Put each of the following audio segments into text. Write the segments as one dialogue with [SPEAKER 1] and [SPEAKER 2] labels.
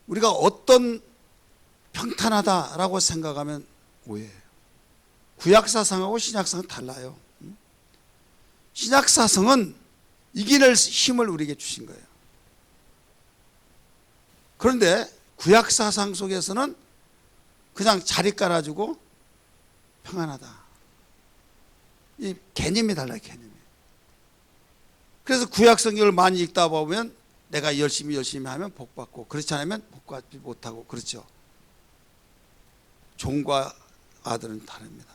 [SPEAKER 1] 우리가 어떤 평탄하다라고 생각하면 오해예요. 구약사상하고 신약사상은 달라요. 신약사상은 이겨낼 힘을 우리에게 주신 거예요. 그런데 구약사상 속에서는 그냥 자리 깔아주고 평안하다. 이 개념이 달라요, 개념이. 그래서 구약성경을 많이 읽다 보면 내가 열심히 하면 복받고 그렇지 않으면 복받지 못하고 그렇죠. 종과 아들은 다릅니다.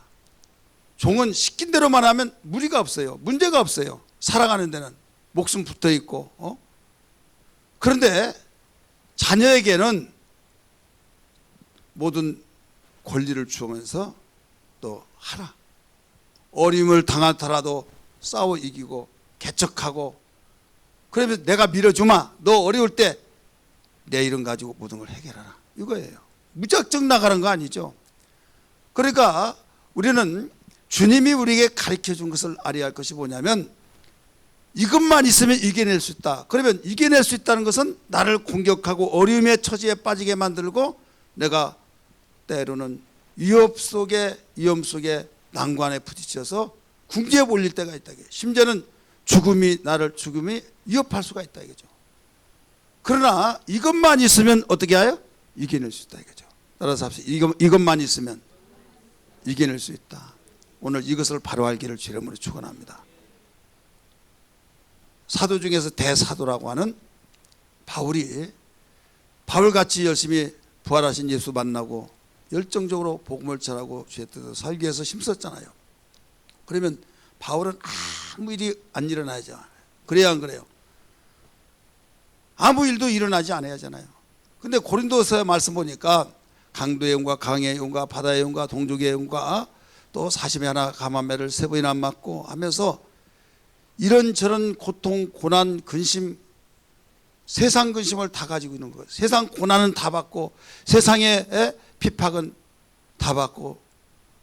[SPEAKER 1] 종은 시킨 대로만 하면 무리가 없어요. 문제가 없어요. 살아가는 데는 목숨 붙어 있고. 그런데 자녀에게는 모든 권리를 주면서 또 하라. 어림을 당하더라도 싸워 이기고 개척하고 그러면 내가 밀어주마. 너 어려울 때 내 이름 가지고 모든 걸 해결하라. 이거예요. 무작정 나가는 거 아니죠. 그러니까 우리는 주님이 우리에게 가르쳐 준 것을 알아야 할 것이 뭐냐면 이것만 있으면 이겨낼 수 있다. 그러면 이겨낼 수 있다는 것은 나를 공격하고 어려움의 처지에 빠지게 만들고 내가 때로는 위험 속에 난관에 부딪혀서 궁지에 몰릴 때가 있다. 심지어는 나를 죽음이 위협할 수가 있다 이거죠. 그러나 이것만 있으면 어떻게 해요? 이겨낼 수 있다 이거죠. 따라서 합시다. 이것만 있으면 이겨낼 수 있다. 오늘 이것을 바로 알기를 주의 이름으로 축원합니다. 사도 중에서 대사도라고 하는 바울같이 열심히 부활하신 예수 만나고 열정적으로 복음을 전하고 주의 뜻을 살기 위해서 힘썼잖아요. 그러면 바울은 아무 일이 안 일어나죠. 그래야 안 그래요? 아무 일도 일어나지 않아야 하잖아요. 근데 고린도서 말씀 보니까 강도의 영과 강의 영과 바다의 영과 동족의 영과 또 사심의 하나 가만매를 3번이나 맞고 하면서 이런저런 고통, 고난, 근심, 세상 근심을 다 가지고 있는 거예요. 세상 고난은 다 받고 세상의 핍박은 다 받고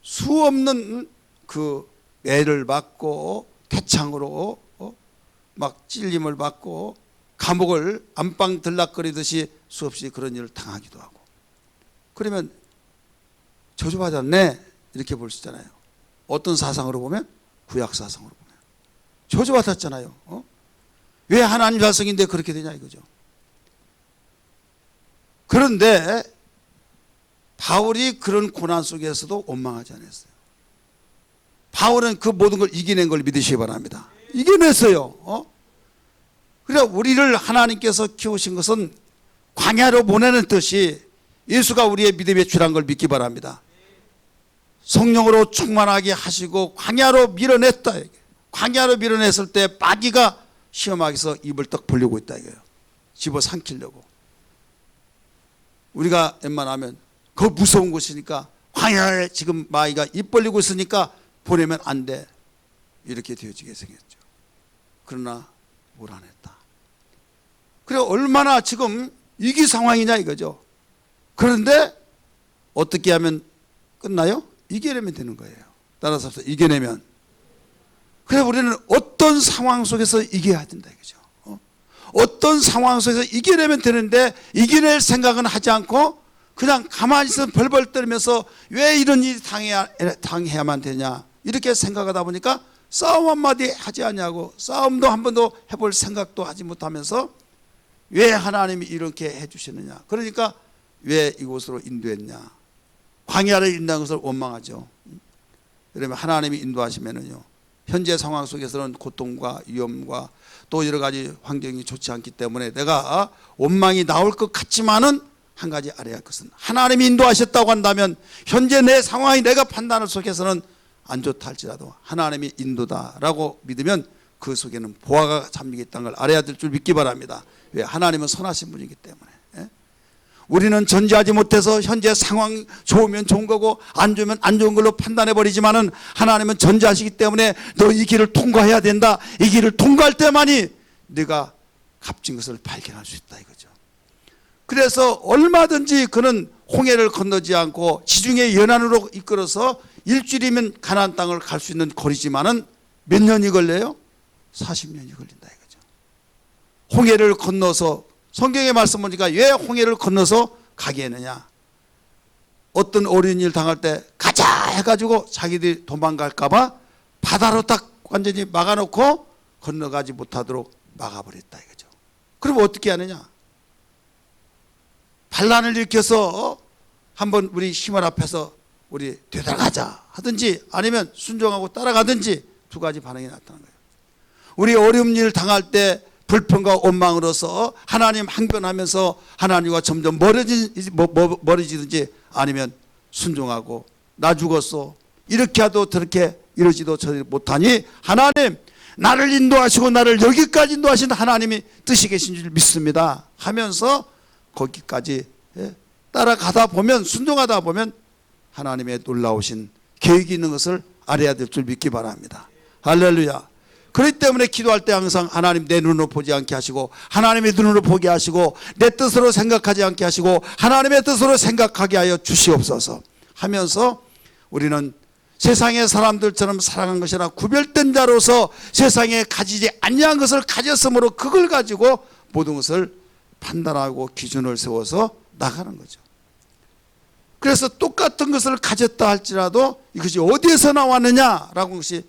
[SPEAKER 1] 수없는 그 애를 받고 태창으로 막 찔림을 받고 감옥을 안방 들락거리듯이 수없이 그런 일을 당하기도 하고 그러면 저주받았네 이렇게 볼 수 있잖아요. 어떤 사상으로 보면 구약사상으로 보면 저주받았잖아요. 왜 하나님 자성인데 그렇게 되냐 이거죠. 그런데 바울이 그런 고난 속에서도 원망하지 않았어요. 바울은 그 모든 걸 이겨낸 걸 믿으시기 바랍니다. 이겨냈어요. 그러니까 우리를 하나님께서 키우신 것은 광야로 보내는 뜻이 예수가 우리의 믿음의 주란 걸 믿기 바랍니다. 성령으로 충만하게 하시고 광야로 밀어냈다. 광야로 밀어냈을 때 마귀가 시험하기서 입을 떡 벌리고 있다 이거예요. 집어삼키려고. 우리가 웬만하면 그 무서운 곳이니까 광야에 지금 마귀가 입 벌리고 있으니까 보내면 안 돼. 이렇게 되어지게 생겼죠. 그러나 뭘 안 했다. 그래 얼마나 지금 위기 상황이냐 이거죠. 그런데 어떻게 하면 끝나요? 이겨내면 되는 거예요. 따라서 이겨내면. 그래 우리는 어떤 상황 속에서 이겨야 된다 이거죠. 어떤 상황 속에서 이겨내면 되는데 이겨낼 생각은 하지 않고 그냥 가만히 있으면 벌벌 떨면서 왜 이런 일이 당해야만 되냐 이렇게 생각하다 보니까 싸움 한마디 하지 않냐고 싸움도 한 번도 해볼 생각도 하지 못하면서 왜 하나님이 이렇게 해주시느냐 그러니까 왜 이곳으로 인도했냐 광야를 인도한 것을 원망하죠. 그러면 하나님이 인도하시면은요 현재 상황 속에서는 고통과 위험과 또 여러 가지 환경이 좋지 않기 때문에 내가 원망이 나올 것 같지만은 한 가지 알아야 할 것은 하나님이 인도하셨다고 한다면 현재 내 상황이 내가 판단할 속에서는 안 좋다 할지라도 하나님이 인도다라고 믿으면 그 속에는 보화가 잠기게 있다는 걸 알아야 될 줄 믿기 바랍니다. 왜? 하나님은 선하신 분이기 때문에. 우리는 전제하지 못해서 현재 상황 좋으면 좋은 거고 안 좋으면 안 좋은 걸로 판단해 버리지만은 하나님은 전제하시기 때문에 너 이 길을 통과해야 된다. 이 길을 통과할 때만이 네가 값진 것을 발견할 수 있다 이거죠. 그래서 얼마든지 그는 홍해를 건너지 않고 지중해 연안으로 이끌어서 일주일이면 가나안 땅을 갈 수 있는 거리지만은 몇 년이 걸려요? 40년이 걸린다 이거죠. 홍해를 건너서 성경의 말씀 보니까 왜 홍해를 건너서 가게 했느냐? 어떤 어려운 일 당할 때 가자 해가지고 자기들이 도망갈까봐 바다로 딱 완전히 막아놓고 건너가지 못하도록 막아버렸다 이거죠. 그럼 어떻게 하느냐? 반란을 일으켜서 한번 우리 힘을 앞에서 우리 되돌아가자 하든지 아니면 순종하고 따라가든지 두 가지 반응이 나타나는 거예요. 우리 어려운 일을 당할 때 불평과 원망으로서 하나님 항변하면서 하나님과 점점 멀어지든지 아니면 순종하고 나 죽었어 이렇게 해도 저렇게 이러지도 저러지 못하니 하나님 나를 인도하시고 나를 여기까지 인도하신 하나님이 뜻이 계신 줄 믿습니다 하면서 거기까지 따라가다 보면 순종하다 보면 하나님의 놀라우신 계획이 있는 것을 알아야 될 줄 믿기 바랍니다. 할렐루야. 그렇기 때문에 기도할 때 항상 하나님 내 눈으로 보지 않게 하시고 하나님의 눈으로 보게 하시고 내 뜻으로 생각하지 않게 하시고 하나님의 뜻으로 생각하게 하여 주시옵소서 하면서 우리는 세상의 사람들처럼 살아간 것이나 구별된 자로서 세상에 가지지 아니한 것을 가졌으므로 그걸 가지고 모든 것을 판단하고 기준을 세워서 나가는 거죠. 그래서 똑같은 것을 가졌다 할지라도 이것이 어디에서 나왔느냐라고 것이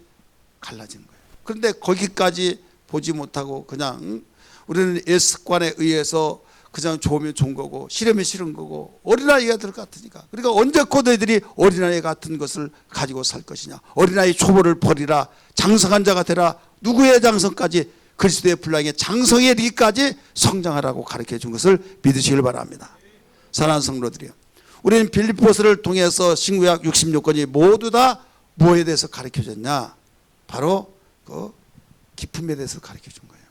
[SPEAKER 1] 갈라지는 거예요. 그런데 거기까지 보지 못하고 그냥 우리는 습관에 의해서 그냥 좋으면 좋은 거고 싫으면 싫은 거고 어린아이가 될 것 같으니까. 그러니까 언제 코드들이 어린아이 같은 것을 가지고 살 것이냐. 어린아이 초보를 버리라. 장성한 자가 되라. 누구의 장성까지 그리스도의 분량의 장성에 이르기까지 성장하라고 가르쳐 준 것을 믿으시길 바랍니다. 사랑하는 성도들이요. 우리는 빌립보서를 통해서 신구약 66권이 모두 다 뭐에 대해서 가르쳐 줬냐. 바로 그 기쁨에 대해서 가르쳐 준 거예요.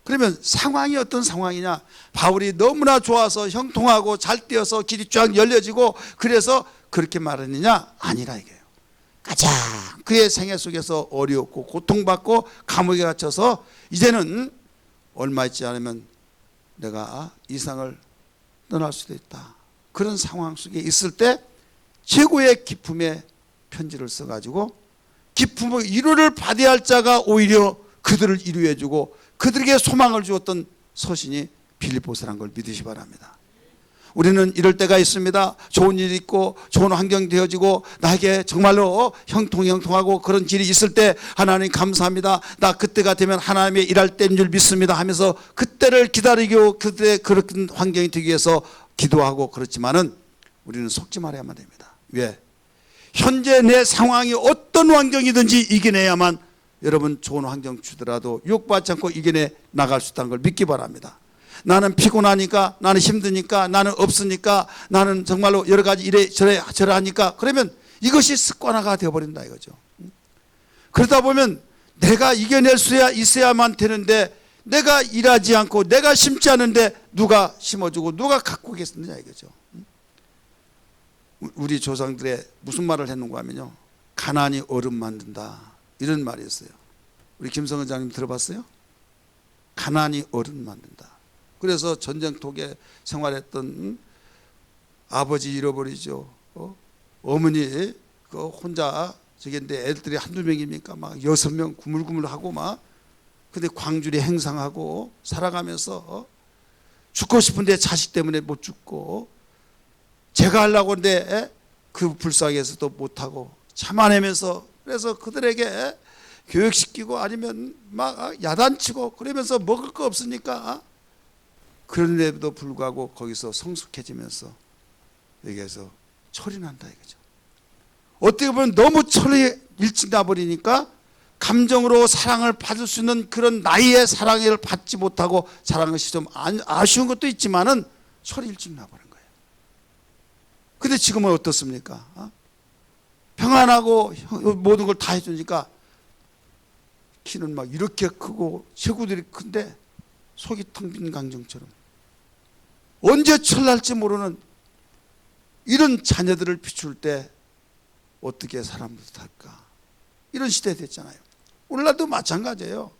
[SPEAKER 1] 그러면 상황이 어떤 상황이냐. 바울이 너무나 좋아서 형통하고 잘 뛰어서 길이 쫙 열려지고 그래서 그렇게 말하느냐. 아니라 이게요. 가장 그의 생애 속에서 어려웠고 고통받고 감옥에 갇혀서 이제는 얼마 있지 않으면 내가 이 세상을 떠날 수도 있다. 그런 상황 속에 있을 때 최고의 기쁨의 편지를 써가지고 기쁨의 위로를 받아야 할 자가 오히려 그들을 위로해주고 그들에게 소망을 주었던 서신이 빌립보서라는 걸 믿으시 바랍니다. 우리는 이럴 때가 있습니다. 좋은 일이 있고 좋은 환경이 되어지고 나에게 정말로 형통하고 그런 길이 있을 때 하나님 감사합니다. 나 그때가 되면 하나님의 일할 때인 줄 믿습니다 하면서 그때를 기다리고 그때 그런 환경이 되기 위해서 기도하고 그렇지만은 우리는 속지 말아야만 됩니다. 왜? 현재 내 상황이 어떤 환경이든지 이겨내야만 여러분 좋은 환경 주더라도 유혹받지 않고 이겨내 나갈 수 있다는 걸 믿기 바랍니다. 나는 피곤하니까 나는 힘드니까 나는 없으니까 나는 정말로 여러 가지 이래저래 하니까 그러면 이것이 습관화가 되어버린다 이거죠. 그러다 보면 내가 이겨낼 수야 있어야만 되는데 내가 일하지 않고 내가 심지 않은데 누가 심어주고 누가 갖고 계시느냐 이거죠. 우리 조상들의 무슨 말을 했는가 하면요. 가난이 어른 만든다 이런 말이 있어요. 우리 김성은 장님 들어봤어요? 가난이 어른 만든다. 그래서 전쟁통에 생활했던 아버지 잃어버리죠. 어머니 그 혼자 저기인데 애들이 한두 명입니까? 막 6명 구물구물하고 막 근데 광주리 행상하고 살아가면서 죽고 싶은데 자식 때문에 못 죽고 제가 하려고 하는데 그 불쌍해서도 못하고 참아내면서 그래서 그들에게 교육시키고 아니면 막 야단치고 그러면서 먹을 거 없으니까 그런데도 불구하고 거기서 성숙해지면서 여기에서 철이 난다 이거죠. 어떻게 보면 너무 철이 일찍 나버리니까 감정으로 사랑을 받을 수 있는 그런 나이의 사랑을 받지 못하고 자라는 것이 좀 아쉬운 것도 있지만은 철이 일찍 나버린 거예요. 근데 지금은 어떻습니까? 평안하고 모든 걸 다 해주니까 키는 막 이렇게 크고 체구들이 큰데 속이 텅 빈 강정처럼 언제 철날지 모르는 이런 자녀들을 비출 때 어떻게 사람들 할까? 이런 시대 됐잖아요. 오늘날도 마찬가지예요.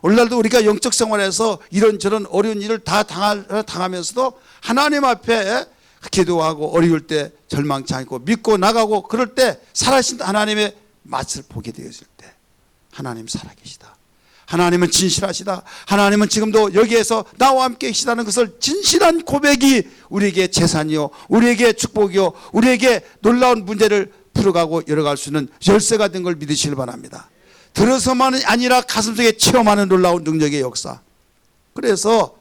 [SPEAKER 1] 오늘날도 우리가 영적 생활에서 이런저런 어려운 일을 다 당하면서도 하나님 앞에 기도하고 어려울 때 절망치 않고 믿고 나가고 그럴 때 살아계신 하나님의 맛을 보게 되었을 때 하나님 살아계시다. 하나님은 진실하시다. 하나님은 지금도 여기에서 나와 함께 계시다는 것을 진실한 고백이 우리에게 재산이요, 우리에게 축복이요, 우리에게 놀라운 문제를 풀어가고 열어갈 수 있는 열쇠가 된 걸 믿으시길 바랍니다. 들어서만이 아니라 가슴속에 체험하는 놀라운 능력의 역사. 그래서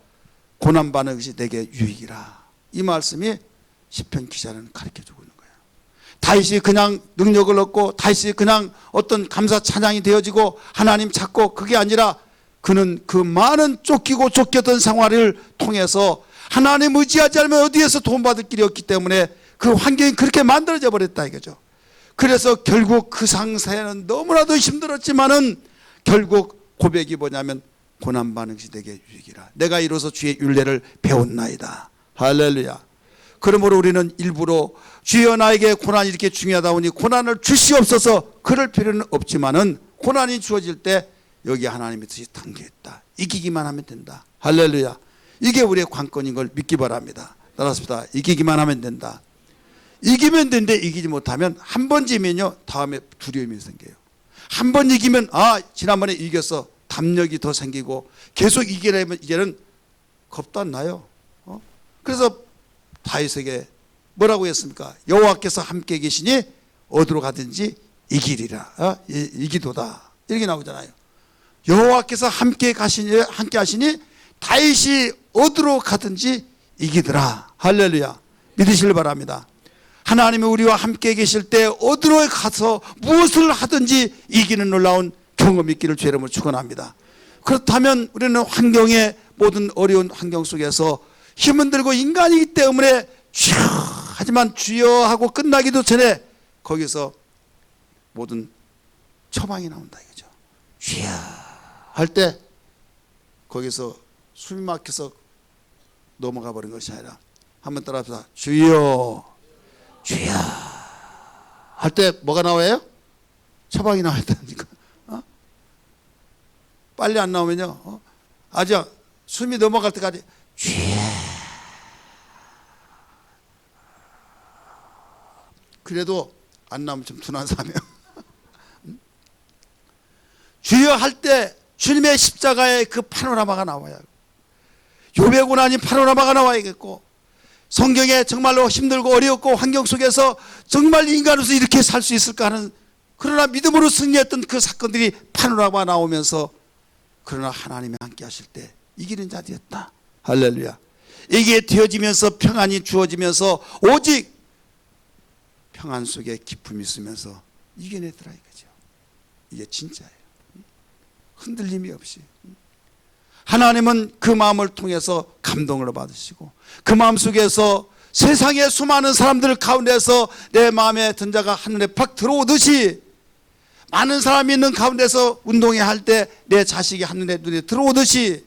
[SPEAKER 1] 고난받는 것이 내게 유익이라. 이 말씀이 시편 기자는 가르쳐주고 있는 거예요. 다윗이 그냥 능력을 얻고 다윗이 그냥 어떤 감사 찬양이 되어지고 하나님 찾고 그게 아니라 그는 그 많은 쫓기고 쫓겼던 생활을 통해서 하나님 의지하지 않으면 어디에서 도움받을 길이 없기 때문에 그 환경이 그렇게 만들어져 버렸다 이거죠. 그래서 결국 그 상태는 너무나도 힘들었지만은 결국 고백이 뭐냐면 고난받는 것이 내게 유익이라. 내가 이로써 주의 율례를 배웠나이다. 할렐루야. 그러므로 우리는 일부러 주여 나에게 고난이 이렇게 중요하다 보니 고난을 주시옵소서 그럴 필요는 없지만은 고난이 주어질 때 여기 하나님의 뜻이 담겨있다. 이기기만 하면 된다. 할렐루야. 이게 우리의 관건인 걸 믿기 바랍니다. 따라서 이기기만 하면 된다. 이기면 되는데 이기지 못하면 한 번 지면요 다음에 두려움이 생겨요. 한 번 이기면 지난번에 이겼어. 담력이 더 생기고 계속 이기려면 이제는 겁도 안 나요. 그래서 다윗에게 뭐라고 했습니까? 여호와께서 함께 계시니 어디로 가든지 이기리라. 이기도다 이렇게 나오잖아요. 여호와께서 함께 하시니 다윗이 어디로 가든지 이기더라. 할렐루야. 믿으시길 바랍니다. 하나님이 우리와 함께 계실 때 어디로 가서 무엇을 하든지 이기는 놀라운 경험이 있기를 주의 이름으로 축원합니다. 그렇다면 우리는 환경의 모든 어려운 환경 속에서 힘은 들고 인간이기 때문에 주여 하지만 주여 하고 끝나기도 전에 거기서 모든 처방이 나온다 이거죠. 주여 할 때 거기서 숨이 막혀서 넘어가 버린 것이 아니라 한번 따라합시다. 주여 주여 할 때 뭐가 나와요? 처방이 나와야 되니까. 빨리 안 나오면요 아주 숨이 넘어갈 때까지 주여. 그래도 안 나오면 좀 둔한 사람이에요. 주여 할 때 주님의 십자가의 그 파노라마가 나와요. 욥의 고난이 파노라마가 나와야겠고 성경에 정말로 힘들고 어렵고 환경 속에서 정말 인간으로서 이렇게 살 수 있을까 하는 그러나 믿음으로 승리했던 그 사건들이 파노라마가 나오면서 그러나 하나님이 함께 하실 때 이기는 자 되었다. 할렐루야. 이게 되어지면서 평안이 주어지면서 오직 평안 속에 기쁨이 있으면서 이겨내더라 이거죠. 이게 진짜예요. 흔들림이 없이. 하나님은 그 마음을 통해서 감동을 받으시고 그 마음 속에서 세상의 수많은 사람들 가운데서 내 마음에 든 자가 한눈에 팍 들어오듯이 많은 사람이 있는 가운데서 운동회 할 때 내 자식이 한눈에 눈에 들어오듯이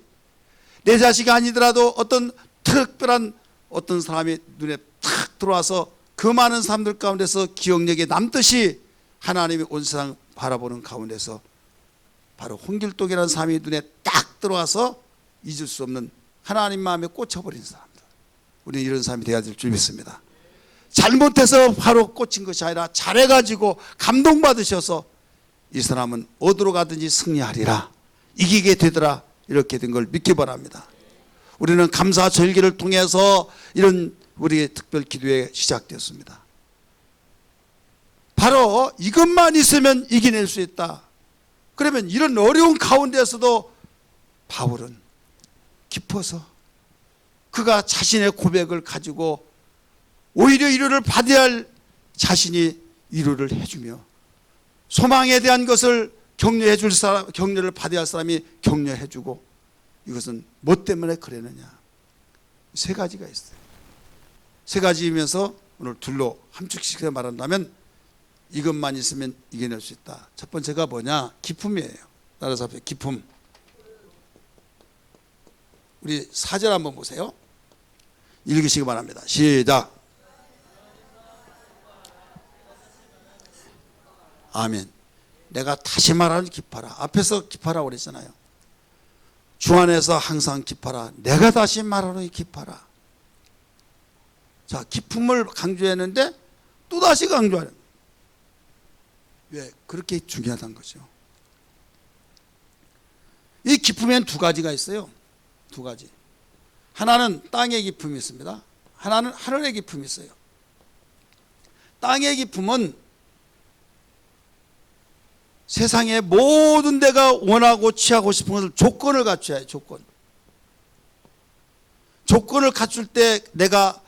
[SPEAKER 1] 내 자식이 아니더라도 어떤 특별한 어떤 사람이 눈에 탁 들어와서 그 많은 사람들 가운데서 기억력에 남듯이 하나님이 온 세상 바라보는 가운데서 바로 홍길동이라는 사람이 눈에 딱 들어와서 잊을 수 없는 하나님 마음에 꽂혀버린 사람들. 우리는 이런 사람이 되어야 될 줄 믿습니다. 잘못해서 바로 꽂힌 것이 아니라 잘해가지고 감동받으셔서 이 사람은 어디로 가든지 승리하리라 이기게 되더라 이렇게 된 걸 믿기 바랍니다. 우리는 감사 절기를 통해서 이런 우리의 특별 기도에 시작되었습니다. 바로 이것만 있으면 이겨낼 수 있다. 그러면 이런 어려운 가운데서도 바울은 깊어서 그가 자신의 고백을 가지고 오히려 위로를 받아야 할 자신이 위로를 해주며 소망에 대한 것을 격려해 줄 사람, 격려를 받아야 할 사람이 격려해 주고 이것은 뭐 때문에 그러느냐. 세 가지가 있어요. 세 가지이면서 오늘 둘로 함축시켜 말한다면 이것만 있으면 이겨낼 수 있다. 첫 번째가 뭐냐? 기쁨이에요. 따라서 앞에 기쁨. 우리 4절 한번 보세요. 읽으시기 바랍니다. 시작. 아멘. 내가 다시 말하는 기뻐라. 앞에서 기뻐라 그랬잖아요. 주 안에서 항상 기뻐라. 내가 다시 말하는 기뻐라. 자, 기쁨을 강조했는데 또다시 강조하는. 왜? 그렇게 중요하다는 거죠. 이 기품에는 두 가지가 있어요. 두 가지. 하나는 땅의 기품이 있습니다. 하나는 하늘의 기품이 있어요. 땅의 기품은 세상의 모든 데가 원하고 취하고 싶은 것을 조건을 갖춰야 해요. 조건을 갖출 때 내가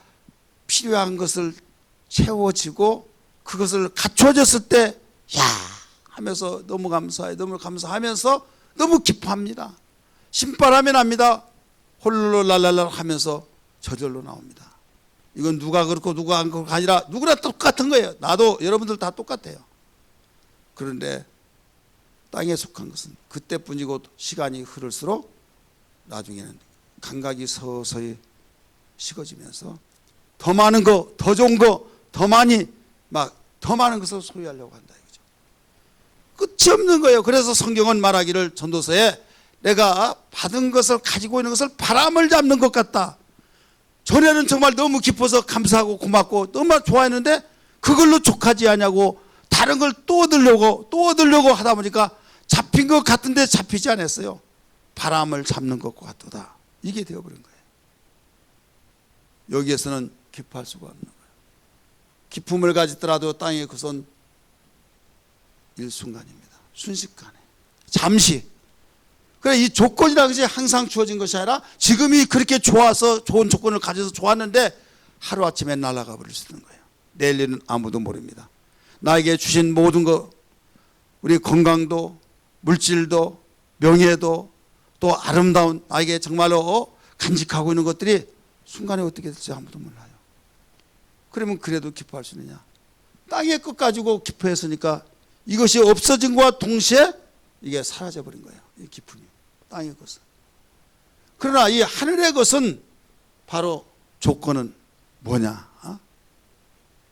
[SPEAKER 1] 필요한 것을 채워지고 그것을 갖춰졌을 때 야 하면서 너무 감사해, 너무 감사하면서 너무 기뻐합니다. 신바람이 납니다. 홀로 랄랄랄 하면서 저절로 나옵니다. 이건 누가 그렇고 누가 안 그렇고 아니라 누구나 똑같은 거예요. 나도 여러분들 다 똑같아요. 그런데 땅에 속한 것은 그때뿐이고 시간이 흐를수록 나중에는 감각이 서서히 식어지면서 더 많은 거, 더 좋은 거, 더 많이 막 더 많은 것을 소유하려고 한다 이거죠. 끝이 없는 거예요. 그래서 성경은 말하기를 전도서에 내가 받은 것을 가지고 있는 것을 바람을 잡는 것 같다. 전에는 정말 너무 기뻐서 감사하고 고맙고 너무 좋아했는데 그걸로 족하지 않냐고 다른 걸 또 얻으려고 하다 보니까 잡힌 것 같은데 잡히지 않았어요. 바람을 잡는 것과 같도다. 이게 되어버린 거예요. 여기에서는 기뻐할 수가 없는 거예요. 기쁨을 가지더라도 땅의 것은 일순간입니다. 순식간에 잠시. 그래 이 조건이라는 것이 항상 주어진 것이 아니라 지금이 그렇게 좋아서 좋은 조건을 가져서 좋았는데 하루아침에 날아가 버릴 수 있는 거예요. 내일 일은 아무도 모릅니다. 나에게 주신 모든 것, 우리 건강도 물질도 명예도 또 아름다운 나에게 정말로 간직하고 있는 것들이 순간에 어떻게 될지 아무도 몰라요. 그러면 그래도 기뻐할 수 있느냐? 땅의 것 가지고 기뻐했으니까 이것이 없어진 것과 동시에 이게 사라져버린 거예요. 이 기쁨이. 땅의 것은. 그러나 이 하늘의 것은 바로 조건은 뭐냐?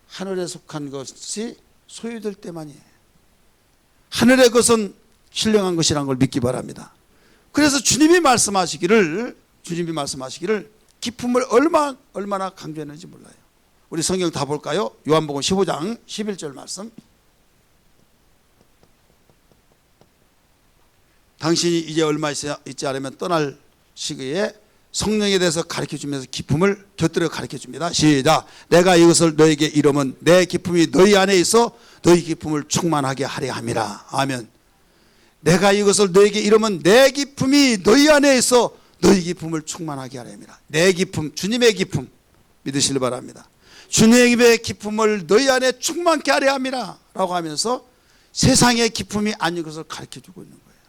[SPEAKER 1] 하늘에 속한 것이 소유될 때만이에요. 하늘의 것은 신령한 것이라는 걸 믿기 바랍니다. 그래서 주님이 말씀하시기를 기쁨을 얼마나 강조했는지 몰라요. 우리 성경 다 볼까요? 요한복음 15장 11절 말씀. 당신이 이제 얼마 있지 않으면 떠날 시기에 성령에 대해서 가르쳐주면서 기쁨을 곁들여 가르쳐줍니다. 시작. 내가 이것을 너에게 이르면 내 기쁨이 너희 안에 있어 너희 기쁨을 충만하게 하려 함이라. 아멘. 내가 이것을 너에게 이르면 내 기쁨이 너희 안에 있어 너희 기쁨을 충만하게 하려 함이라. 내 기쁨, 주님의 기쁨 믿으시길 바랍니다. 주님의 기쁨을 너희 안에 충만케 하려 함이라 라고 하면서 세상의 기쁨이 아닌 것을 가르쳐주고 있는 거예요.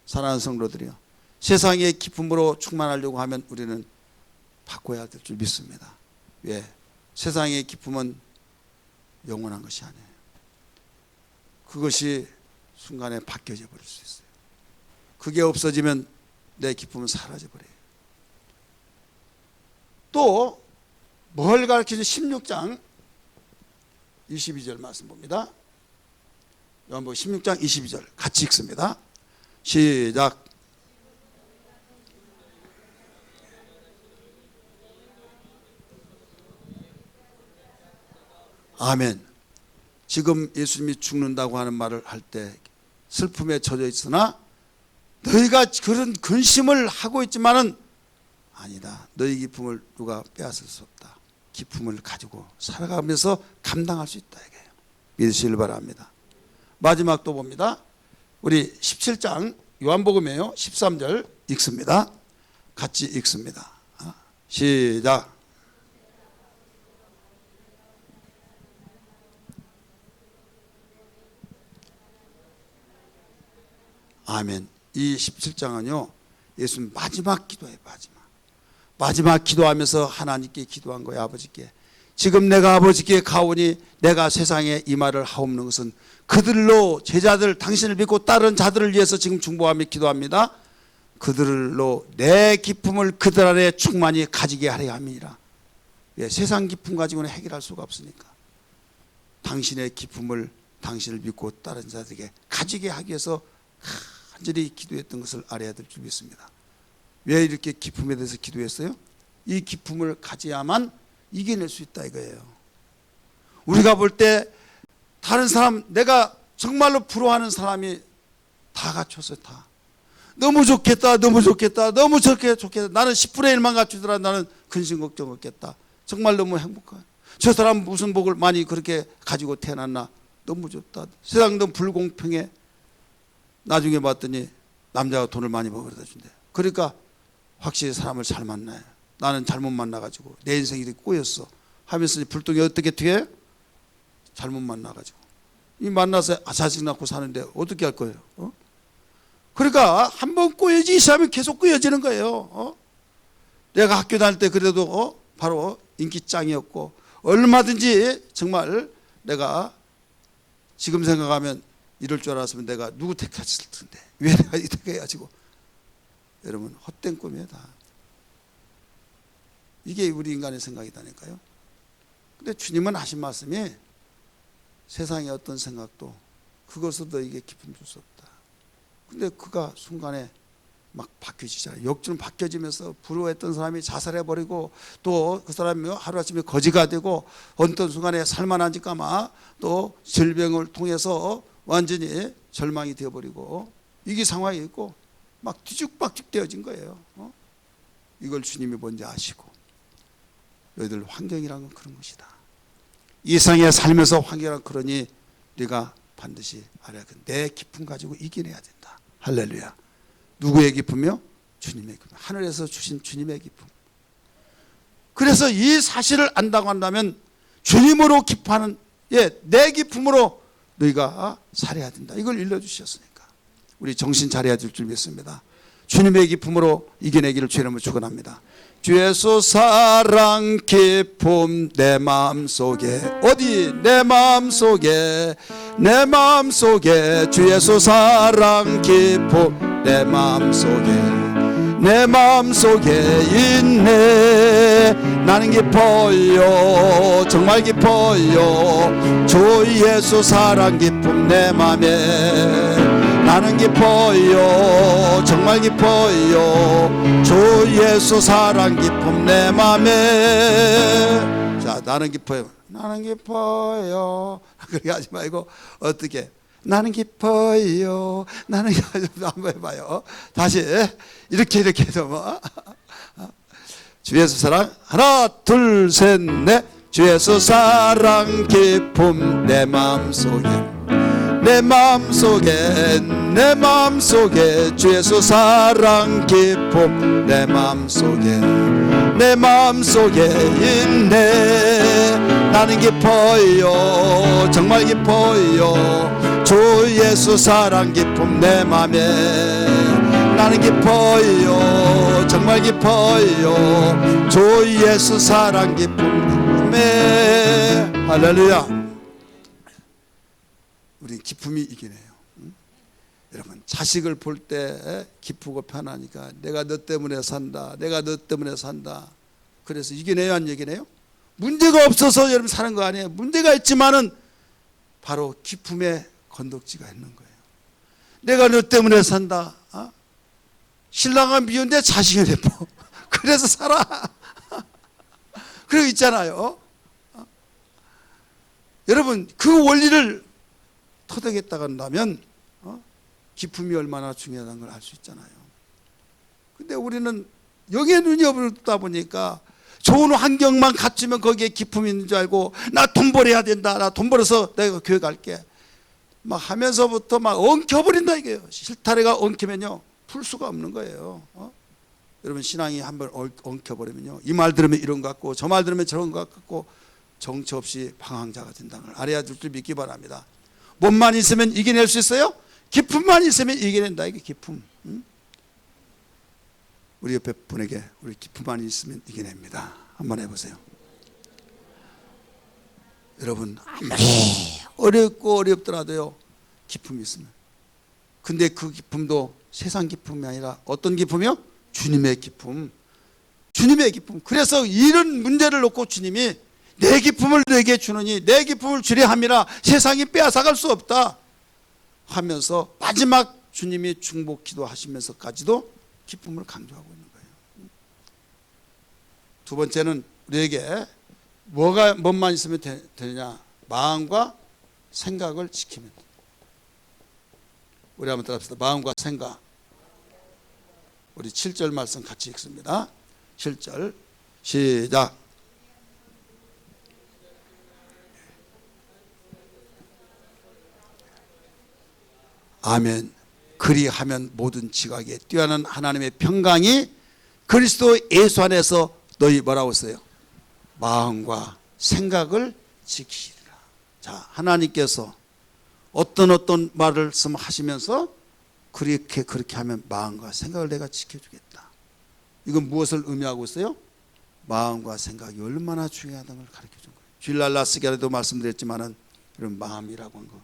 [SPEAKER 1] 사랑하는 성도들이요, 세상의 기쁨으로 충만하려고 하면 우리는 바꿔야 될 줄 믿습니다. 왜? 세상의 기쁨은 영원한 것이 아니에요. 그것이 순간에 바뀌어져 버릴 수 있어요. 그게 없어지면 내 기쁨은 사라져 버려요. 또 뭘 가르치죠? 16장 22절 말씀 봅니다. 요한복음 16장 22절 같이 읽습니다. 시작. 아멘. 지금 예수님이 죽는다고 하는 말을 할 때 슬픔에 젖어 있으나 너희가 그런 근심을 하고 있지만은 아니다. 너희 기쁨을 누가 빼앗을 수 없다. 기쁨을 가지고 살아가면서 감당할 수 있다 이거예요. 믿으시길 바랍니다. 마지막 또 봅니다. 우리 17장 요한복음이에요. 13절 읽습니다. 같이 읽습니다. 시작. 아멘. 이 17장은요 예수님 마지막 기도예요. 마지막 기도하면서 하나님께 기도한 거예요. 아버지께 지금 내가 아버지께 가오니 내가 세상에 이 말을 하옵는 것은 그들로 제자들 당신을 믿고 따른 자들을 위해서 지금 중보하며 기도합니다. 그들로 내 기쁨을 그들 안에 충만히 가지게 하려 함이니라. 예, 세상 기쁨 가지고는 해결할 수가 없으니까 당신의 기쁨을 당신을 믿고 따른 자들에게 가지게 하기 위해서 간절히 기도했던 것을 알아야 될 줄 믿습니다. 왜 이렇게 기쁨에 대해서 기도했어요? 이 기쁨을 가져야만 이겨낼 수 있다 이거예요. 우리가 볼 때 다른 사람, 내가 정말로 부러워하는 사람이 다 갖춰서 다 너무 좋겠다, 너무 좋겠다, 너무 좋겠다. 나는 10분의 1만 갖추더라. 나는 근심 걱정 없겠다. 정말 너무 행복한. 저 사람 무슨 복을 많이 그렇게 가지고 태어났나. 너무 좋다. 세상도 불공평해. 나중에 봤더니 남자가 돈을 많이 벌어다 준대. 그러니까 확실히 사람을 잘 만나요. 나는 잘못 만나가지고 내 인생이 이렇게 꼬였어 하면서 불똥이 어떻게 튀어요? 잘못 만나가지고 이 만나서 자식 낳고 사는데 어떻게 할 거예요? 그러니까 한번 꼬여지 시하면 계속 꼬여지는 거예요. 내가 학교 다닐 때 그래도 바로 인기 짱이었고 얼마든지 정말 내가 지금 생각하면 이럴 줄 알았으면 내가 누구 택했을 텐데 왜 내가 이 택해가지고. 여러분 헛된 꿈이에요 다. 이게 우리 인간의 생각이다니까요. 근데 주님은 하신 말씀이 세상의 어떤 생각도 그것으로 너에게 기쁨 줄 수 없다. 근데 그가 순간에 막 바뀌어지잖아요. 역주는 바뀌어지면서 부러워했던 사람이 자살해버리고 또 그 사람이 하루아침에 거지가 되고 어떤 순간에 살만하니까 또 질병을 통해서 완전히 절망이 되어버리고 이게 상황이 있고 막 뒤죽박죽 되어진 거예요. 이걸 주님이 뭔지 아시고 너희들 환경이란 건 그런 것이다. 이 세상에 살면서 환경이란 그러니 네가 반드시 알아야 내 기쁨 가지고 이겨내야 된다. 할렐루야. 누구의 기쁨이요? 주님의 기쁨. 하늘에서 주신 주님의 기쁨. 그래서 이 사실을 안다고 한다면 주님으로 기뻐하는 내 기쁨으로 너희가 살아야 된다. 이걸 일러주셨으니까 우리 정신 차려야 될 줄 믿습니다. 주님의 기쁨으로 이겨내기를 주의 이름으로 축원합니다. 주 예수 사랑 기쁨 내 마음속에 어디 내 마음속에 내 마음속에 주 예수 사랑 기쁨 내 마음속에 있네. 나는 기뻐요 정말 기뻐요 주 예수 사랑 기쁨 내 맘에. 나는 기뻐요 정말 기뻐요 주 예수 사랑 기쁨 내 맘에. 자 나는 기뻐요 그렇게 하지 말고 어떻게 나는 기뻐요 나는 한번 해봐요. 다시 이렇게 해서 주 예수 사랑 하나 둘 셋 넷 주 예수 사랑 기쁨 내 마음속에 주 예수 사랑 기쁨 내 마음속에 있네. 나는 기뻐요 정말 기뻐요 주 예수 사랑 기쁨 내 맘에. 나는 기뻐요 정말 기뻐요 주 예수 사랑 기쁨 내 맘에. 할렐루야. 우리 기쁨이 이기네요. 여러분 자식을 볼 때 기쁘고 편하니까 내가 너 때문에 산다 그래서 이겨내요 안 이겨내요? 문제가 없어서 여러분 사는 거 아니에요. 문제가 있지만은 바로 기쁨의 건덕지가 있는 거예요. 내가 너 때문에 산다. 신랑아 미운데 자식이 예뻐 그래서 살아 그러고 있잖아요. 여러분 그 원리를 터득했다고 한다면 기쁨이 얼마나 중요하다는 걸 알 수 있잖아요. 근데 우리는 영의 눈이 없다 보니까 좋은 환경만 갖추면 거기에 기쁨이 있는 줄 알고 나 돈 벌어야 된다. 나 돈 벌어서 내가 교회 갈게. 막 하면서부터 막 엉켜버린다 이게요. 실타래가 엉키면요. 풀 수가 없는 거예요. 여러분 신앙이 한번 엉켜버리면요. 이 말 들으면 이런 것 같고 저 말 들으면 저런 것 같고 정처 없이 방황자가 된다는 걸 알아야 될 줄 믿기 바랍니다. 몸만 있으면 이겨낼 수 있어요? 기쁨만 있으면 이겨낸다. 이게 기쁨. 우리 옆에 분에게 우리 기쁨만 있으면 이겨냅니다. 한번 해보세요. 여러분 아무리 어렵고 어렵더라도요 기쁨이 있으면. 근데 그 기쁨도 세상 기쁨이 아니라 어떤 기쁨이요? 주님의 기쁨. 주님의 기쁨. 그래서 이런 문제를 놓고 주님이 내 기쁨을 너에게 주느니 내 기쁨을 주려 함이라 세상이 빼앗아갈 수 없다 하면서 마지막 주님이 중복 기도하시면서까지도 기쁨을 강조하고 있는 거예요. 두 번째는 우리에게 뭐만 있으면 되느냐? 마음과 생각을 지키면. 우리 한번 따라합시다. 마음과 생각. 우리 7절 말씀 같이 읽습니다. 7절 시작. 아멘. 그리하면 모든 지각에 뛰어난 하나님의 평강이 그리스도 예수 안에서 너희 뭐라고 했어요? 마음과 생각을 지키리라. 자, 하나님께서 어떤 말을 하시면서 그렇게 하면 마음과 생각을 내가 지켜주겠다. 이건 무엇을 의미하고 있어요? 마음과 생각이 얼마나 중요하다는 걸 가르쳐준 거예요. 주일날 나스게라도 말씀드렸지만은 이런 마음이라고 한 거.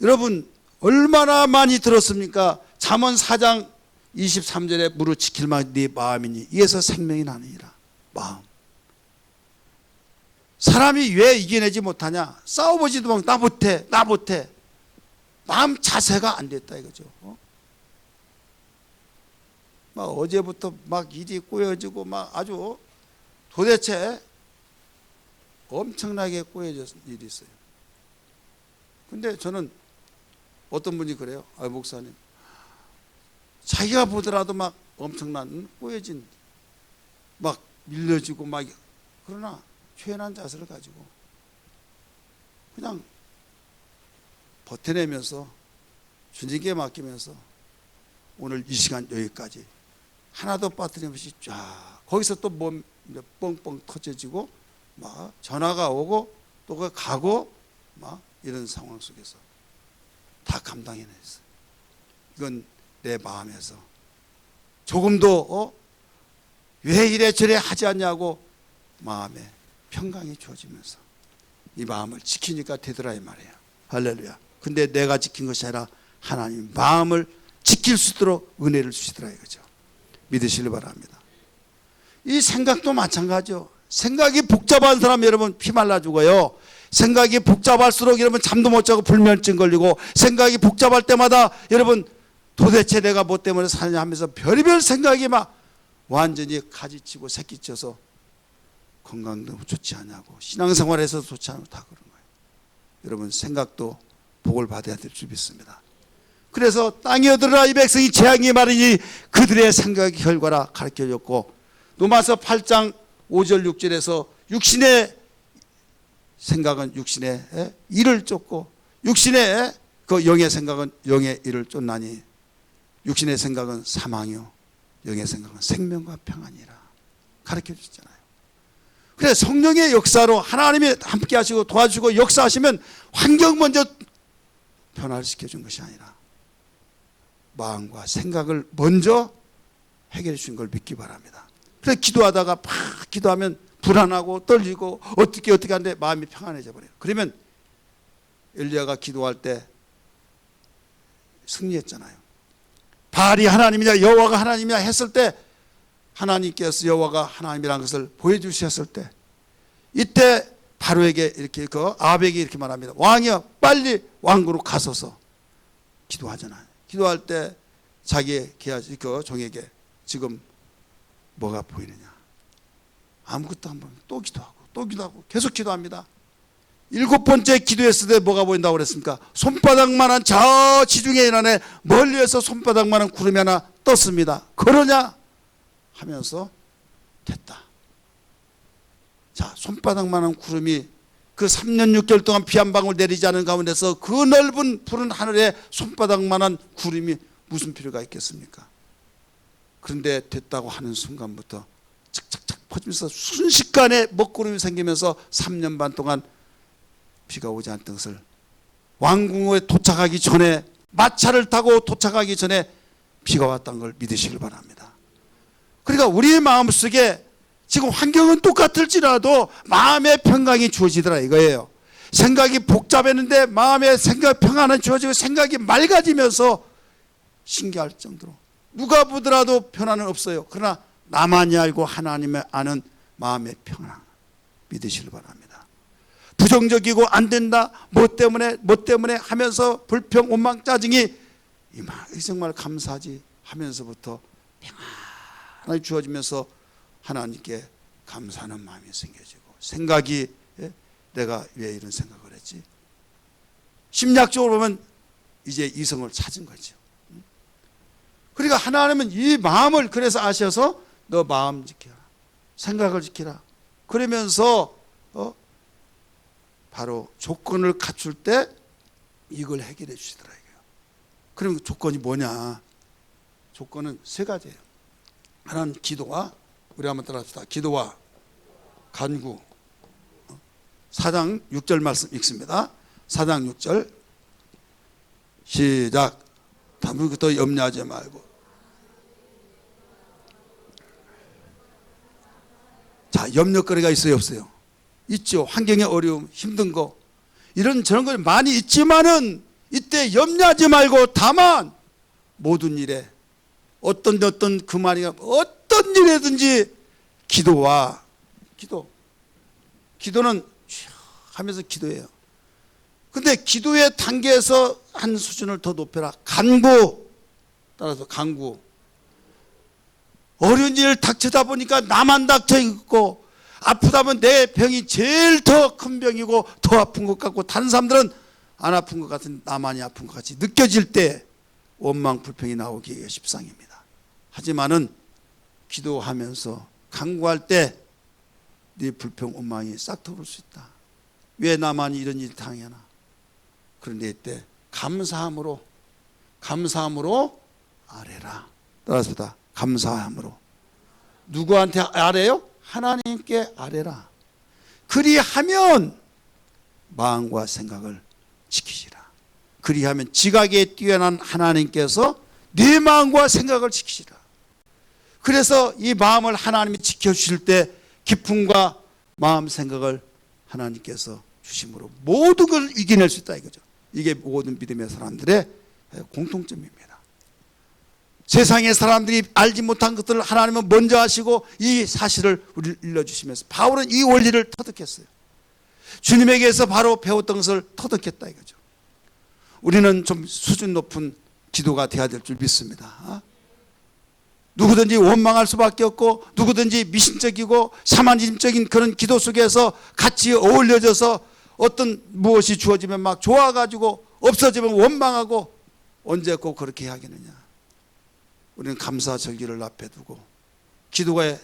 [SPEAKER 1] 여러분 얼마나 많이 들었습니까? 잠언 4장 23절에 무릇 지킬 만한 네 마음이니 이에서 생명이 나느니라. 마음. 사람이 왜 이겨내지 못하냐? 싸워보지도 막 나 못해. 마음 자세가 안 됐다 이거죠. 막 어제부터 막 일이 꼬여지고 막 아주 도대체 엄청나게 꼬여진 일이 있어요. 근데 저는 어떤 분이 그래요. 아, 목사님, 자기가 보더라도 막 엄청난 꼬여진 막 밀려지고 막 그러나 최연한 자세를 가지고 그냥 버텨내면서 주님께 맡기면서 오늘 이 시간 여기까지 하나도 빠뜨림없이 쫙 거기서 또 몸 뻥뻥 터져지고 막 전화가 오고 또 그 가고 막 이런 상황 속에서 다 감당해냈어요. 이건 내 마음에서 조금도 왜 이래저래 하지 않냐고 마음에 평강이 주어지면서 이 마음을 지키니까 되더라 이 말이에요. 할렐루야. 근데 내가 지킨 것이 아니라 하나님 마음을 지킬 수 있도록 은혜를 주시더라 이거죠. 믿으시길 바랍니다. 이 생각도 마찬가지죠. 생각이 복잡한 사람 여러분 피 말라 죽어요. 생각이 복잡할수록 여러분 잠도 못 자고 불면증 걸리고, 생각이 복잡할 때마다 여러분 도대체 내가 뭐 때문에 사느냐 하면서 별의별 생각이 막 완전히 가지치고 새끼쳐서 건강도 좋지 않냐고 신앙생활에서도 좋지 않고 다 그런 거예요. 여러분 생각도 복을 받아야 될 줄 믿습니다. 그래서 땅이 얻으라 이 백성이 재앙이 많으니 그들의 생각의 결과라 가르쳐줬고, 로마서 8장 5절 6절에서 육신의 생각은 육신의 일을 쫓고 육신의 그 영의 생각은 영의 일을 쫓나니 육신의 생각은 사망이요 영의 생각은 생명과 평안이라 가르쳐 주셨잖아요. 그래 성령의 역사로 하나님이 함께 하시고 도와주고 역사하시면 환경 먼저 변화를 시켜준 것이 아니라 마음과 생각을 먼저 해결해 주신 걸 믿기 바랍니다. 그래 기도하다가 막 기도하면 불안하고 떨리고 어떻게 하는데 마음이 평안해져 버려요. 그러면 엘리야가 기도할 때 승리했잖아요. 바알이 하나님이냐 여호와가 하나님이냐 했을 때 하나님께서 여호와가 하나님이라는 것을 보여주셨을 때 이때 바로에게 이렇게 그 아합에게 이렇게 말합니다. 왕이여 빨리 왕궁으로 가소서 기도하잖아요. 기도할 때 자기의 그 종에게 지금 뭐가 보이느냐? 아무것도 안 보면 또 기도하고 계속 기도합니다. 7번째 기도했을 때 뭐가 보인다고 그랬습니까? 손바닥만한 저 지중해 연안에 멀리에서 손바닥만한 구름이 하나 떴습니다. 그러냐? 하면서 됐다. 자, 손바닥만한 구름이 그 3년 6개월 동안 비 한 방울 내리지 않은 가운데서 그 넓은 푸른 하늘에 손바닥만한 구름이 무슨 필요가 있겠습니까? 그런데 됐다고 하는 순간부터 착착착 퍼지면서 순식간에 먹구름이 생기면서 3년 반 동안 비가 오지 않던 것을 왕궁에 도착하기 전에 마차를 타고 도착하기 전에 비가 왔다는 걸 믿으시길 바랍니다. 그러니까 우리의 마음속에 지금 환경은 똑같을지라도 마음의 평강이 주어지더라 이거예요. 생각이 복잡했는데 마음의 생각 평안은 주어지고 생각이 맑아지면서 신기할 정도로 누가 보더라도 변화는 없어요. 그러나 나만이 알고 하나님의 아는 마음의 평안 믿으시길 바랍니다. 부정적이고 안 된다 뭐 때문에 하면서 불평 원망 짜증이 정말 감사하지 하면서부터 평안이 주어지면서 하나님께 감사하는 마음이 생겨지고 생각이 내가 왜 이런 생각을 했지? 심리학적으로 보면 이제 이성을 찾은 거죠. 그러니까 하나님은 이 마음을 그래서 아셔서 너 마음 지켜라, 생각을 지키라. 그러면서 바로 조건을 갖출 때 이걸 해결해 주시더라 이거예요. 그럼 조건이 뭐냐? 조건은 세 가지예요. 하나는 기도와, 우리 한번 따라합시다. 기도와 간구. 4장 6절 말씀 읽습니다. 4장 6절 시작. 다음부터 염려하지 말고. 자, 염려거리가 있어요, 없어요? 있죠. 환경의 어려움, 힘든 거, 이런 저런 것 많이 있지만은 이때 염려하지 말고 다만 모든 일에 어떤 그 말이 어떤 일이든지 기도와 기도는 하면서 기도해요. 근데 기도의 단계에서 한 수준을 더 높여라. 간구, 따라서 간구. 어려운 일 닥쳐다 보니까 나만 닥쳐 있고, 아프다면 내 병이 제일 더 큰 병이고 더 아픈 것 같고, 다른 사람들은 안 아픈 것 같은 나만이 아픈 것 같이 느껴질 때 원망 불평이 나오기가 십상입니다. 하지만은 기도하면서 간구할 때 네 불평 원망이 싹 터올 수 있다. 왜 나만 이런 일이 당하나? 그런데 이때 감사함으로 아뢰라. 따라서다. 감사함으로. 누구한테 아뢰요? 하나님께 아뢰라. 그리하면 마음과 생각을 지키시라. 그리하면 지각에 뛰어난 하나님께서 네 마음과 생각을 지키시라. 그래서 이 마음을 하나님이 지켜주실 때 기쁨과 마음 생각을 하나님께서 주심으로 모든 걸 이겨낼 수 있다 이거죠. 이게 모든 믿음의 사람들의 공통점입니다. 세상의 사람들이 알지 못한 것들을 하나님은 먼저 하시고 이 사실을 우리를 일러주시면서 바울은 이 원리를 터득했어요. 주님에게서 바로 배웠던 것을 터득했다 이거죠. 우리는 좀 수준 높은 기도가 되어야 될 줄 믿습니다. 누구든지 원망할 수밖에 없고, 누구든지 미신적이고 샤머니즘적인 그런 기도 속에서 같이 어울려져서 어떤 무엇이 주어지면 막 좋아가지고 없어지면 원망하고, 언제 꼭 그렇게 하겠느냐. 우리는 감사 절기를 앞에 두고 기도에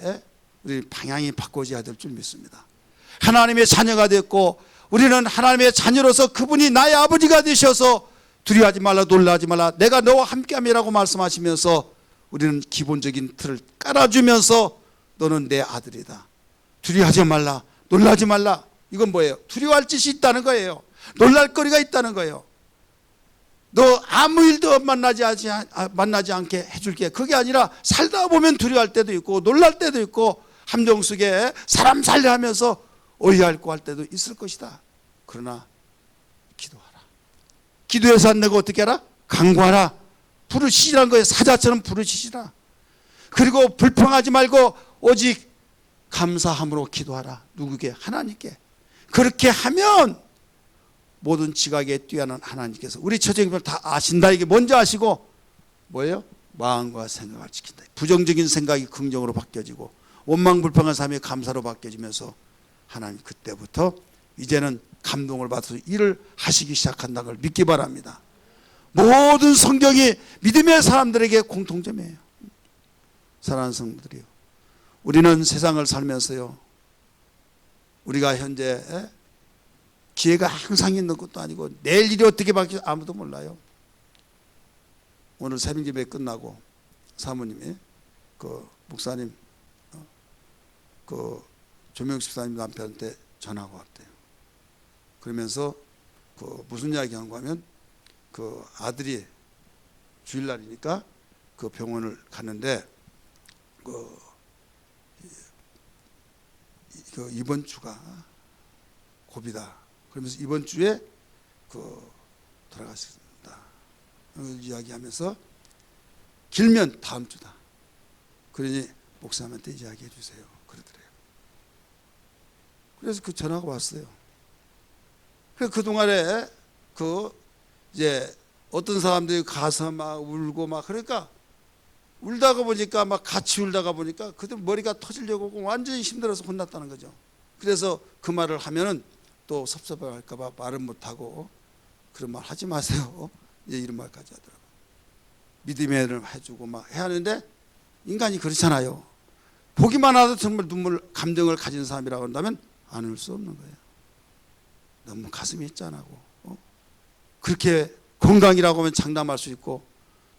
[SPEAKER 1] 우리 방향이 바꿔져야 될 줄 믿습니다. 하나님의 자녀가 됐고, 우리는 하나님의 자녀로서 그분이 나의 아버지가 되셔서 두려워하지 말라, 놀라지 말라, 내가 너와 함께함이라고 말씀하시면서 우리는 기본적인 틀을 깔아주면서 너는 내 아들이다, 두려워하지 말라, 놀라지 말라. 이건 뭐예요? 두려워할 짓이 있다는 거예요. 놀랄 거리가 있다는 거예요. 너 아무 일도 만나지 않게 해줄게. 그게 아니라 살다 보면 두려워할 때도 있고 놀랄 때도 있고 함정 속에 사람 살려 하면서 어이없고 할 때도 있을 것이다. 그러나 기도하라. 기도해서 안 되고 어떻게 하라? 간구하라. 부르시라는 거예요. 사자처럼 부르시라. 그리고 불평하지 말고 오직 감사함으로 기도하라. 누구에게? 하나님께. 그렇게 하면 모든 지각에 뛰어난 하나님께서 우리 처정님을 다 아신다. 이게 먼저 아시고 뭐예요? 마음과 생각을 지킨다. 부정적인 생각이 긍정으로 바뀌어지고 원망 불평한 삶이 감사로 바뀌어지면서 하나님 그때부터 이제는 감동을 받아서 일을 하시기 시작한다는 걸 믿기 바랍니다. 모든 성경이 믿음의 사람들에게 공통점이에요. 사랑하는 성도들이요, 우리는 세상을 살면서요, 우리가 현재 기회가 항상 있는 것도 아니고 내일 일이 어떻게 바뀔지 아무도 몰라요. 오늘 새벽 예배 끝나고 사모님이 그 목사님 그 조명식 사님 남편한테 전화가 왔대요. 그러면서 그 무슨 이야기 한 거 하면 그 아들이 주일날이니까 그 병원을 갔는데 그 이번 주가 고비다. 그러면서 이번 주에 그 돌아가셨습니다. 이야기하면서 길면 다음 주다. 그러니 목사님한테 이야기해 주세요. 그러더래요. 그래서 그 전화가 왔어요. 그 동안에 이제 어떤 사람들이 가서 막 울고 막 그러니까 울다가 보니까 막 같이 울다가 보니까 그들 머리가 터지려고 완전히 힘들어서 혼났다는 거죠. 그래서 그 말을 하면은 또 섭섭할까봐 말은 못하고 그런 말 하지 마세요. 이제 이런 말까지 하더라고요. 믿음의 애를 해주고 막 해야 하는데 인간이 그렇잖아요. 보기만 하도 정말 눈물 감정을 가진 사람이라고 한다면 안을 수 없는 거예요. 너무 가슴이 짠하고 그렇게 건강이라고 하면 장담할 수 있고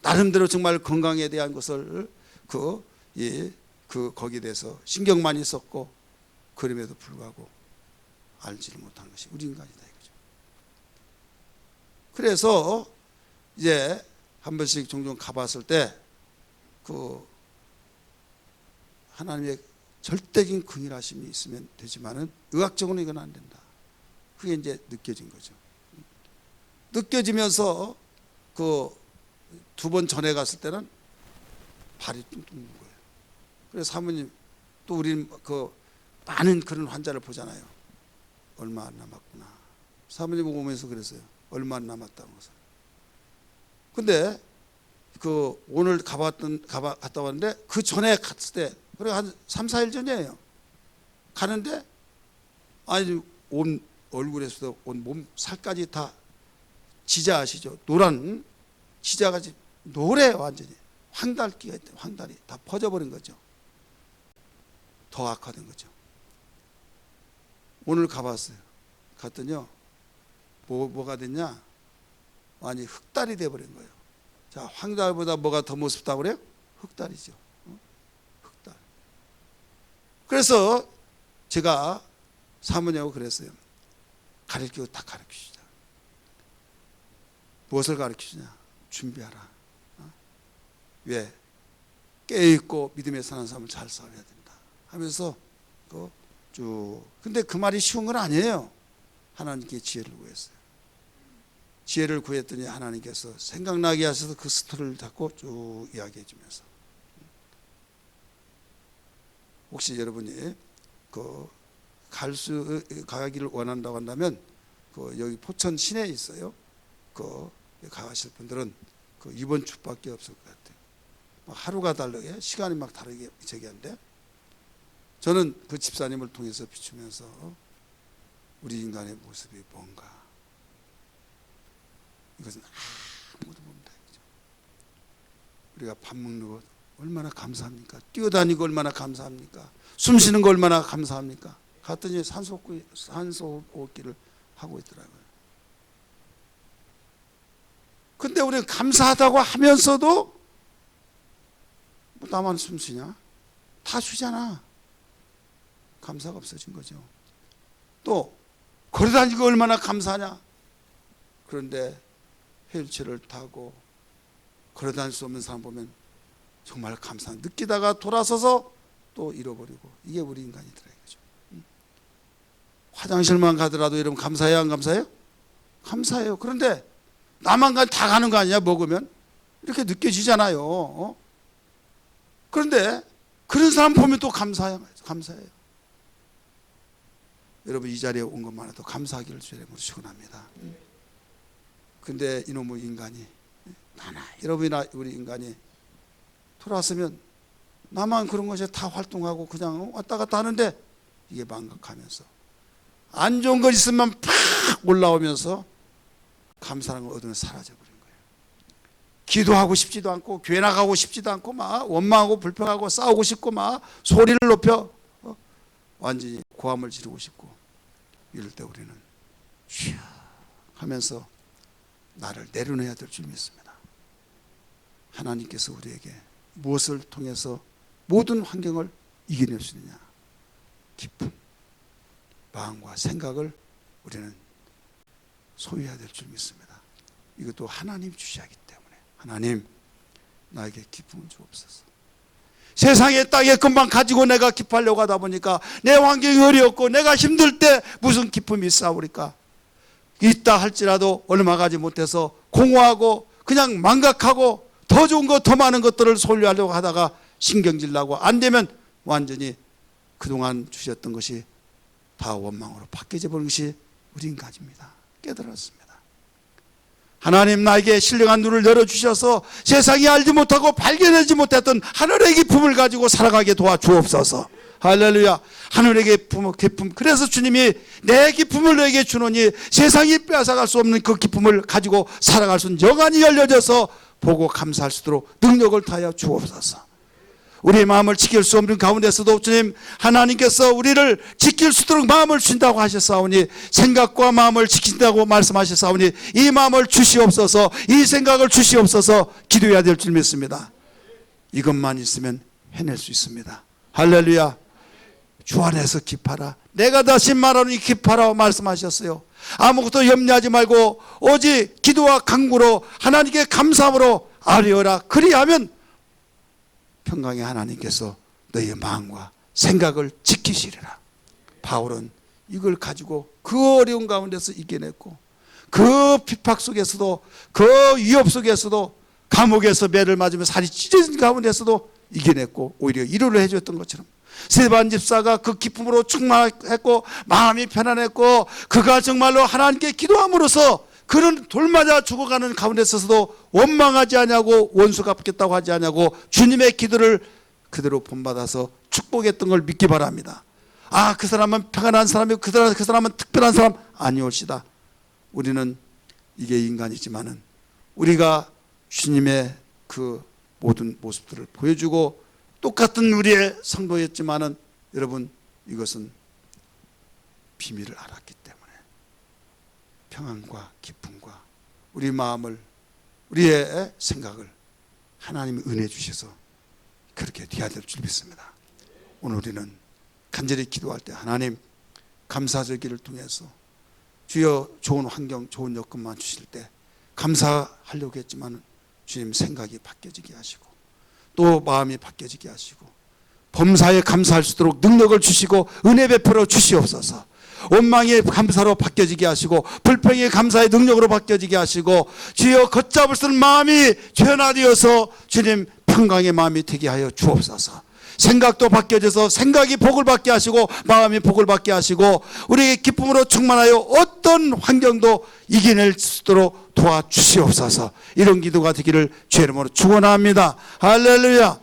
[SPEAKER 1] 나름대로 정말 건강에 대한 것을 거기에 대해서 신경 많이 썼고 그럼에도 불구하고 알지를 못한 것이 우리 인간이다 이거죠. 그래서 이제 한 번씩 종종 가봤을 때 하나님의 절대적인 긍휼하심이 있으면 되지만은 의학적으로는 이건 안 된다. 그게 이제 느껴진 거죠. 느껴지면서 두 번 전에 갔을 때는 발이 뚱뚱한 거예요. 그래서 사모님 또 우리는 많은 그런 환자를 보잖아요. 얼마 안 남았구나. 사모님 오면서 그랬어요. 얼마 안 남았다는 것을. 근데 오늘 갔다 왔는데 그 전에 갔을 때 그래 한 3, 4일 전이에요. 가는데 아니 온 얼굴에서도 온 몸 살까지 다 지자 아시죠? 노란 지자가 노래 완전히 황달기가 있대. 황달이 다 퍼져버린 거죠. 더 악화된 거죠. 오늘 가봤어요. 갔더니요. 뭐가 됐냐? 아니 흑달이 돼버린 거예요. 자, 황달보다 뭐가 더 무섭다고 그래요? 흑달이죠. 흑달. 그래서 제가 사모님하고 그랬어요. 가르치고 다 가르치시다. 무엇을 가르치시냐? 준비하라. 왜? 깨어있고 믿음에 사는 삶을 잘 살아야 된다 하면서 쭉. 근데 그 말이 쉬운 건 아니에요. 하나님께 지혜를 구했어요. 지혜를 구했더니 하나님께서 생각나게 하셔서 그 스토리를 잡고 쭉 이야기해 주면서 혹시 여러분이 가기를 원한다고 한다면 여기 포천 시내에 있어요. 가실 분들은 이번 주밖에 없을 것 같아요. 하루가 다르게 시간이 막 다르게 저기한데 저는 그 집사님을 통해서 비추면서 우리 인간의 모습이 뭔가 이것은 아무도 모른다. 우리가 밥 먹는 것 얼마나 감사합니까? 뛰어다니고 얼마나 감사합니까? 숨 쉬는 거 얼마나 감사합니까? 갔더니 산소호흡기를 하고 있더라고요. 근데 우리는 감사하다고 하면서도 나만 숨 쉬냐? 다 쉬잖아. 감사가 없어진 거죠. 또 걸어다니고 얼마나 감사하냐? 그런데 휠체어를 타고 걸어다닐 수 없는 사람 보면 정말 감사. 느끼다가 돌아서서 또 잃어버리고 이게 우리 인간이더라 이거죠. 화장실만 가더라도 여러분 감사해요, 안 감사해요? 감사해요. 그런데 나만 다 가는 거 아니냐? 먹으면 이렇게 느껴지잖아요. 그런데 그런 사람 보면 또 감사해요. 여러분 이 자리에 온 것만 해도 감사하기를 주의 이름으로 축원합니다. 근데 이놈의 인간이 여러분이나 우리 인간이 돌아왔으면 나만 그런 것에 다 활동하고 그냥 왔다 갔다 하는데 이게 망각하면서 안 좋은 것 있으면 팍 올라오면서 감사하는 걸 얻으면 사라져버린 거예요. 기도하고 싶지도 않고 교회 나가고 싶지도 않고 막 원망하고 불평하고 싸우고 싶고 막 소리를 높여 완전히 고함을 지르고 싶고 이럴 때 우리는 쉬어 하면서 나를 내려놔야 될 줄 믿습니다. 하나님께서 우리에게 무엇을 통해서 모든 환경을 이겨낼 수 있느냐? 기쁨, 마음과 생각을 우리는 소유해야 될 줄 믿습니다. 이것도 하나님 주시하기 때문에 하나님 나에게 기쁨을 주옵소서. 세상에 땅에 금방 가지고 내가 기뻐하려고 하다 보니까 내 환경이 어렵고 내가 힘들 때 무슨 기쁨이 있사오리까? 있다 할지라도 얼마 가지 못해서 공허하고 그냥 망각하고 더 좋은 것 더 많은 것들을 소유하려고 하다가 신경질 나고 안 되면 완전히 그동안 주셨던 것이 다 원망으로 바뀌어져 버린 것이 우리 인간입니다. 깨달았습니다. 하나님 나에게 신령한 눈을 열어주셔서 세상이 알지 못하고 발견하지 못했던 하늘의 기쁨을 가지고 살아가게 도와주옵소서. 할렐루야. 하늘의 기쁨. 그래서 주님이 내 기쁨을 너에게 주노니 세상이 빼앗아갈 수 없는 그 기쁨을 가지고 살아갈 수 있는 여간이 열려져서 보고 감사할 수 있도록 능력을 다하여 주옵소서. 우리의 마음을 지킬 수 없는 가운데서도 주님 하나님께서 우리를 지킬 수 있도록 마음을 주신다고 하셨사오니, 생각과 마음을 지킨다고 말씀하셨사오니 이 마음을 주시옵소서, 이 생각을 주시옵소서. 기도해야 될 줄 믿습니다. 이것만 있으면 해낼 수 있습니다. 할렐루야. 주 안에서 기뻐하라. 내가 다시 말하노니 기뻐하라고 말씀하셨어요. 아무것도 염려하지 말고 오직 기도와 간구로 하나님께 감사함으로 아뢰어라. 그리하면 평강의 하나님께서 너희의 마음과 생각을 지키시리라. 바울은 이걸 가지고 그 어려운 가운데서 이겨냈고, 그 핍박 속에서도, 그 위협 속에서도, 감옥에서 매를 맞으며 살이 찢어진 가운데서도 이겨냈고 오히려 위로를 해줬던 것처럼, 스데반 집사가 그 기쁨으로 충만했고 마음이 편안했고, 그가 정말로 하나님께 기도함으로써 그는 돌맞아 죽어가는 가운데 있어서도 원망하지 않냐고, 원수 갚겠다고 하지 않냐고 주님의 기도를 그대로 본받아서 축복했던 걸 믿기 바랍니다. 아, 그 사람은 평안한 사람이고 그 사람은 특별한 사람 아니올시다. 우리는 이게 인간이지만은 우리가 주님의 그 모든 모습들을 보여주고 똑같은 우리의 성도였지만은, 여러분 이것은 비밀을 알았기 때문에 평안과 기쁨과 우리 마음을, 우리의 생각을 하나님이 은혜 주셔서 그렇게 돼야 될 줄 믿습니다. 오늘 우리는 간절히 기도할 때 하나님 감사절기를 통해서 주여 좋은 환경, 좋은 여건만 주실 때 감사하려고 했지만 주님 생각이 바뀌어지게 하시고 또 마음이 바뀌어지게 하시고 범사에 감사할 수 있도록 능력을 주시고 은혜 베풀어 주시옵소서. 원망의 감사로 바뀌어지게 하시고 불평의 감사의 능력으로 바뀌어지게 하시고 주여 걷잡을 수 없는 마음이 변화되어서 주님 평강의 마음이 되게 하여 주옵소서. 생각도 바뀌어져서 생각이 복을 받게 하시고 마음이 복을 받게 하시고 우리의 기쁨으로 충만하여 어떤 환경도 이겨낼 수 있도록 도와주시옵소서. 이런 기도가 되기를 주의 이름으로 축원합니다. 할렐루야.